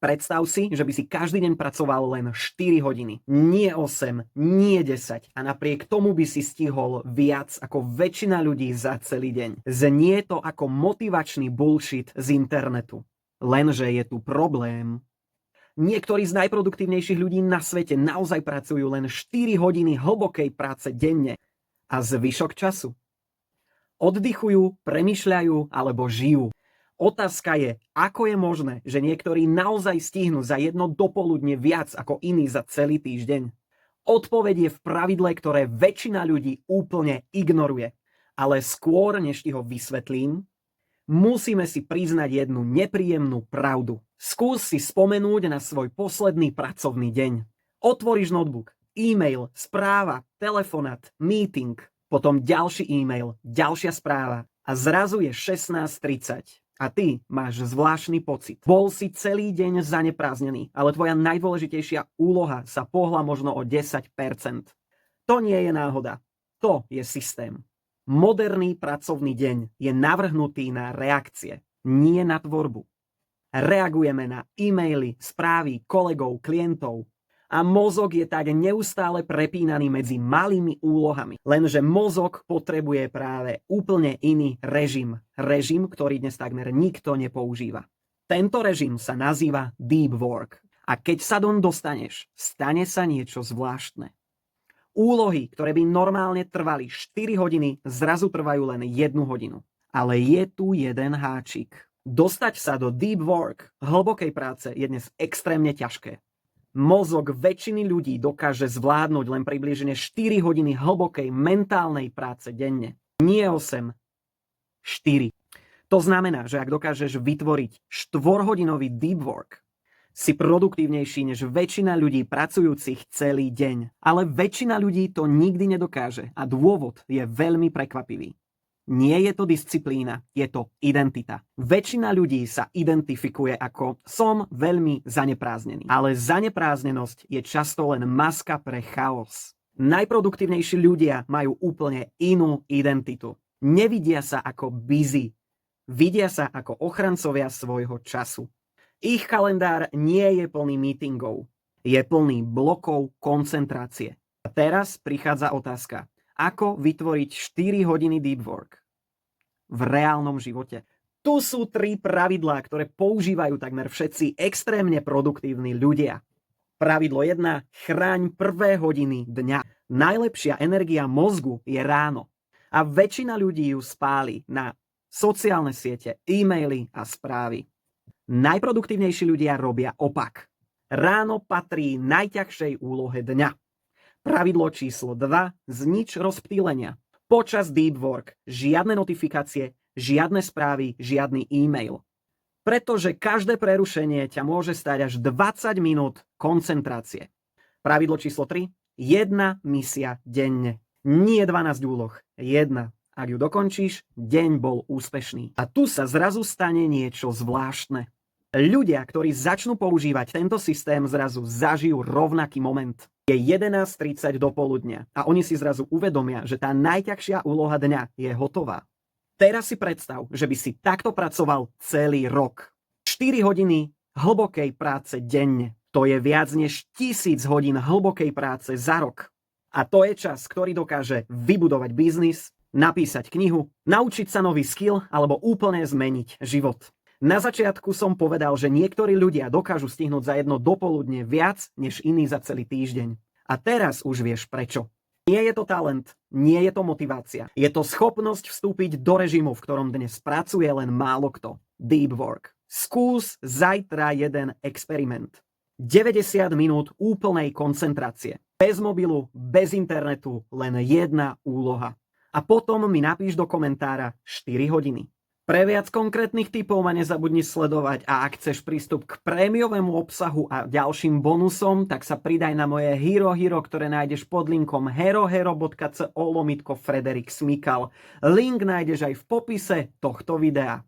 Predstav si, že by si každý deň pracoval len 4 hodiny. Nie 8, nie 10. A napriek tomu by si stihol viac ako väčšina ľudí za celý deň. Znie to ako motivačný bullshit z internetu. Lenže je tu problém. Niektorí z najproduktívnejších ľudí na svete naozaj pracujú len 4 hodiny hlbokej práce denne. A zvyšok času oddychujú, premýšľajú alebo žijú. Otázka je, ako je možné, že niektorí naozaj stihnú za jedno dopoludne viac ako iní za celý týždeň? Odpoveď je v pravidle, ktoré väčšina ľudí úplne ignoruje. Ale skôr, než ti ho vysvetlím, musíme si priznať jednu nepríjemnú pravdu. Skús si spomenúť na svoj posledný pracovný deň. Otvoríš notebook, e-mail, správa, telefonát, meeting, potom ďalší e-mail, ďalšia správa a zrazu je 16:30. A ty máš zvláštny pocit. Bol si celý deň zaneprázdnený, ale tvoja najdôležitejšia úloha sa pohla možno o 10%. To nie je náhoda. To je systém. Moderný pracovný deň je navrhnutý na reakcie, nie na tvorbu. Reagujeme na e-maily, správy, kolegov, klientov. A mozog je tak neustále prepínaný medzi malými úlohami. Lenže mozog potrebuje práve úplne iný režim. Režim, ktorý dnes takmer nikto nepoužíva. Tento režim sa nazýva deep work. A keď sa doň dostaneš, stane sa niečo zvláštne. Úlohy, ktoré by normálne trvali 4 hodiny, zrazu trvajú len 1 hodinu. Ale je tu jeden háčik. Dostať sa do deep work, hlbokej práce, je dnes extrémne ťažké. Mozog väčšiny ľudí dokáže zvládnuť len približne 4 hodiny hlbokej mentálnej práce denne. Nie 8, 4. To znamená, že ak dokážeš vytvoriť 4-hodinový deep work, si produktívnejší než väčšina ľudí pracujúcich celý deň. Ale väčšina ľudí to nikdy nedokáže a dôvod je veľmi prekvapivý. Nie je to disciplína, je to identita. Väčšina ľudí sa identifikuje ako som veľmi zanepráznený. Ale zanepráznenosť je často len maska pre chaos. Najproduktívnejší ľudia majú úplne inú identitu. Nevidia sa ako busy, vidia sa ako ochrancovia svojho času. Ich kalendár nie je plný meetingov, je plný blokov koncentrácie. A teraz prichádza otázka. Ako vytvoriť 4 hodiny deep work v reálnom živote? Tu sú 3 pravidlá, ktoré používajú takmer všetci extrémne produktívni ľudia. Pravidlo 1. Chráň prvé hodiny dňa. Najlepšia energia mozgu je ráno. A väčšina ľudí ju spáli na sociálne siete, e-maily a správy. Najproduktívnejší ľudia robia opak. Ráno patrí najťažšej úlohe dňa. Pravidlo číslo 2. Znič rozptýlenia. Počas deep work žiadne notifikácie, žiadne správy, žiadny e-mail. Pretože každé prerušenie ťa môže stáť až 20 minút koncentrácie. Pravidlo číslo 3. 1 misia denne. Nie 12 úloh, 1. Ak ju dokončíš, deň bol úspešný. A tu sa zrazu stane niečo zvláštne. Ľudia, ktorí začnú používať tento systém, zrazu zažijú rovnaký moment. Je 11:30 do poludnia a oni si zrazu uvedomia, že tá najťažšia úloha dňa je hotová. Teraz si predstav, že by si takto pracoval celý rok. 4 hodiny hlbokej práce denne. To je viac než 1000 hodín hlbokej práce za rok. A to je čas, ktorý dokáže vybudovať biznis, napísať knihu, naučiť sa nový skill alebo úplne zmeniť život. Na začiatku som povedal, že niektorí ľudia dokážu stihnúť za jedno dopoludne viac, než iní za celý týždeň. A teraz už vieš prečo. Nie je to talent, nie je to motivácia. Je to schopnosť vstúpiť do režimu, v ktorom dnes pracuje len málo kto. Deep work. Skús zajtra jeden experiment. 90 minút úplnej koncentrácie. Bez mobilu, bez internetu, len jedna úloha. A potom mi napíš do komentára 4 hodiny. Pre viac konkrétnych tipov ma nezabudni sledovať a ak chceš prístup k prémiovému obsahu a ďalším bonusom, tak sa pridaj na moje Hero, ktoré nájdeš pod linkom herohero.co/Frederik Smikal. Link nájdeš aj v popise tohto videa.